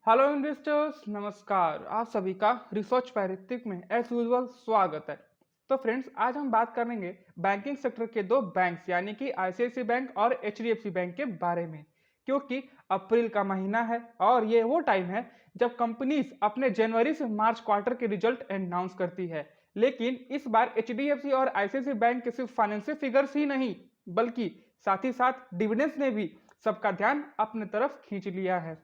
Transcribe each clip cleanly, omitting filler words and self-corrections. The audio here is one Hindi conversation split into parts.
हेलो इन्वेस्टर्स, नमस्कार। आप सभी का रिसर्च पैरित्रिक में एज यूजुअल स्वागत है। तो फ्रेंड्स, आज हम बात करेंगे बैंकिंग सेक्टर के दो बैंक्स यानी कि आईसीआईसीआई बैंक और एचडीएफसी बैंक के बारे में, क्योंकि अप्रैल का महीना है और ये वो टाइम है जब कंपनीज अपने जनवरी से मार्च क्वार्टर के रिजल्ट अनाउंस करती है। लेकिन इस बार एचडीएफसी और आईसीआईसीआई बैंक के सिर्फ फाइनेंशियल फिगर्स ही नहीं बल्कि साथ ही साथ डिविडेंड्स ने भी सबका ध्यान अपने तरफ खींच लिया है,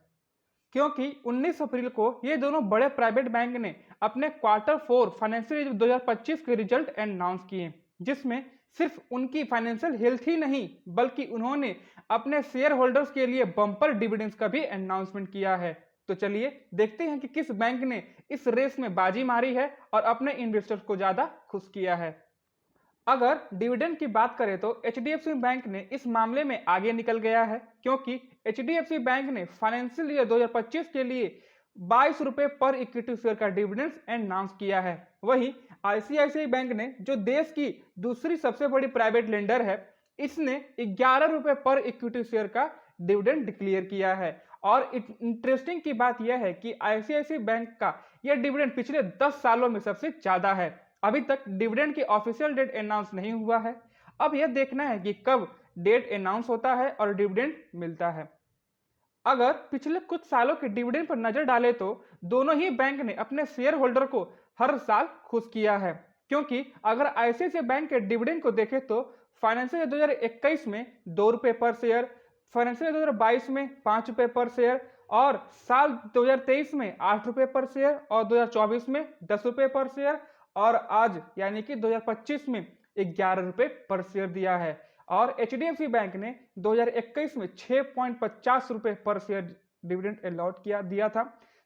क्योंकि 19 अप्रैल को ये दोनों बड़े प्राइवेट बैंक ने अपने क्वार्टर 4 फाइनेंशियल ईयर 2025 के रिजल्ट अनाउंस किए, जिसमें सिर्फ उनकी फाइनेंशियल हेल्थ ही नहीं बल्कि उन्होंने अपने शेयर होल्डर्स के लिए बम्पर डिविडेंड्स का भी अनाउंसमेंट किया है। तो चलिए देखते हैं कि किस बैंक ने इस रेस में बाजी मारी है और अपने इन्वेस्टर्स को ज्यादा खुश किया है। अगर डिविडेंड की बात करें तो एचडीएफसी बैंक ने इस मामले में आगे निकल गया है, क्योंकि एचडीएफसी बैंक ने फाइनेंशियल ईयर 2025 के लिए 22 रुपए पर इक्विटी शेयर का डिविडेंड अनाउंस किया है। वहीं आईसीआईसीआई बैंक ने, जो देश की दूसरी सबसे बड़ी प्राइवेट लेंडर है, इसने 11 रुपए पर इक्विटी शेयर का डिविडेंड डिक्लेयर किया है। और इंटरेस्टिंग की बात यह है कि आईसीआईसीआई बैंक का यह डिविडेंड पिछले 10 सालों में सबसे ज्यादा है। अभी तक डिविडेंड की ऑफिशियल डेट अनाउंस नहीं हुआ है। अब यह देखना है कि कब डेट अनाउंस होता है और डिविडेंड मिलता है। अगर पिछले कुछ सालों के डिविडेंड पर नजर डालें तो दोनों ही बैंक ने अपने शेयर होल्डर को हर साल खुश किया है, क्योंकि अगर आईसीआईसीआई बैंक के डिविडेंड को देखें तो फाइनेंशियल ईयर 2021 में 2 रुपए पर शेयर, फाइनेंशियल ईयर 2022 में 5 रुपए पर शेयर और साल 2023 में 8 रुपए पर शेयर और 2024 में 10 रुपए पर शेयर और आज यानी कि 2025 में 11 रुपए पर शेयर दिया है। और एचडीएफसी बैंक ने 2021 में 6.50 रुपए पर शेयर डिविडेंड अलॉट दिया था,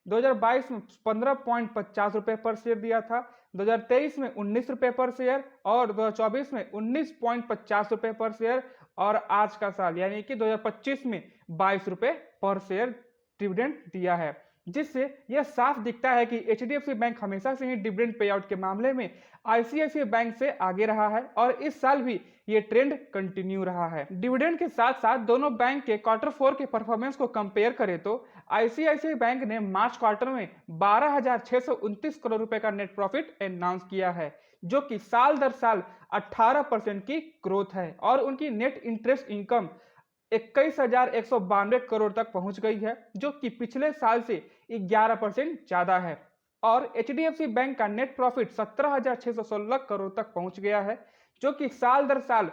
2022 में 15.50 रुपए पर शेयर दिया था, 2023 में 19 रुपए पर शेयर और 2024 में 19.50 रुपए पर शेयर और आज का साल यानी कि 2025 में 22 रुपए पर शेयर डिविडेंड दिया है। जिससे यह साफ दिखता है कि एचडीएफसी बैंक हमेशा से ही डिविडेंड पे आउट के मामले में आईसीआईसीआई बैंक से आगे रहा है और इस साल भी ये ट्रेंड कंटिन्यू रहा है। डिविडेंड के साथ साथ दोनों बैंक के क्वार्टर 4 के परफॉर्मेंस को कंपेयर करें तो आईसीआईसीआई बैंक ने मार्च क्वार्टर में 12,629 करोड़ रुपए का नेट प्रॉफिट अनाउंस किया है, जो कि साल दर साल 18% की ग्रोथ है और उनकी नेट इंटरेस्ट इनकम 21,192 करोड़ तक पहुंच गई है, जो कि पिछले साल से 11% ज्यादा है। और एचडीएफसी बैंक का नेट प्रॉफिट 17,616 करोड़ तक पहुंच गया है, जो कि साल दर साल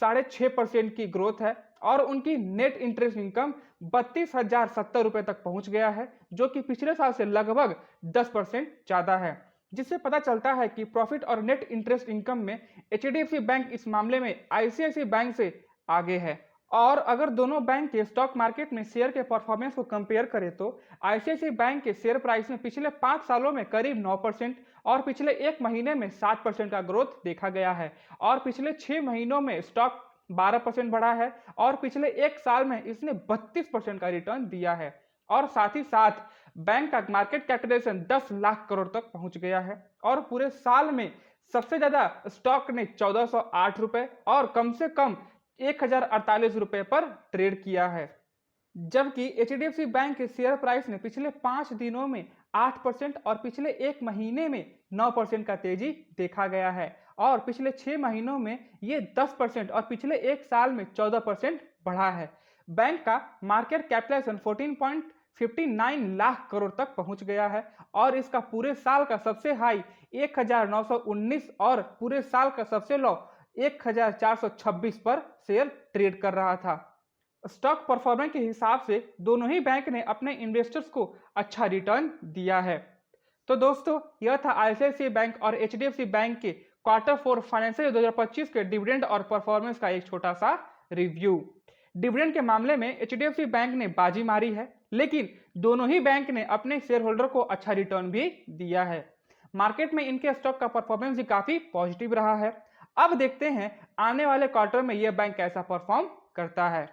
6.5% की ग्रोथ है और उनकी नेट इंटरेस्ट इनकम 32,070 रुपए तक पहुंच गया है, जो कि पिछले साल से लगभग 10% ज्यादा है। जिससे पता चलता है कि प्रॉफिट और नेट इंटरेस्ट इनकम में एचडीएफसी बैंक इस मामले में आईसीआईसीआई बैंक से आगे है। और अगर दोनों बैंक के स्टॉक मार्केट में शेयर के परफॉर्मेंस को कंपेयर करें तो आईसीआईसीआई बैंक के शेयर प्राइस में पिछले 5 सालों में करीब 9% और पिछले एक महीने में 7% का ग्रोथ देखा गया है और पिछले 6 महीनों में स्टॉक 12% बढ़ा है और पिछले एक साल में इसने 32% का रिटर्न दिया है। और साथ ही साथ बैंक का मार्केट कैपिटलाइजेशन 10 लाख करोड़ तक पहुंच गया है और पूरे साल में सबसे ज्यादा स्टॉक ने 1408 रुपए और कम से कम 1048 रुपए पर ट्रेड किया है। जबकि एचडीएफसी बैंक के शेयर प्राइस ने पिछले 5 दिनों में 8% और पिछले एक महीने में 9% का तेजी देखा गया है और पिछले 6 महीनों में ये 10% और पिछले एक साल में 14% बढ़ा है। बैंक का मार्केट कैपिटलाइजेशन 14.59 लाख करोड़ तक पहुंच गया है और इसका पूरे साल का सबसे हाई 1919 और पूरे साल का सबसे लो 1426 पर शेयर ट्रेड कर रहा था। स्टॉक परफॉर्मेंस के हिसाब से दोनों ही बैंक ने अपने इन्वेस्टर्स को अच्छा रिटर्न दिया है। तो दोस्तों, यह था आईसीआईसीआई बैंक और एचडीएफसी बैंक के क्वार्टर 4 फाइनेंशियल 2025 के डिविडेंड और परफॉर्मेंस का एक छोटा सा रिव्यू। डिविडेंड के मामले में एचडीएफसी बैंक ने बाजी मारी है, लेकिन दोनों ही बैंक ने अपने शेयर होल्डर को अच्छा रिटर्न भी दिया है। मार्केट में इनके स्टॉक का परफॉर्मेंस भी काफी पॉजिटिव रहा है। अब देखते हैं आने वाले क्वार्टर में यह बैंक कैसा परफॉर्म करता है।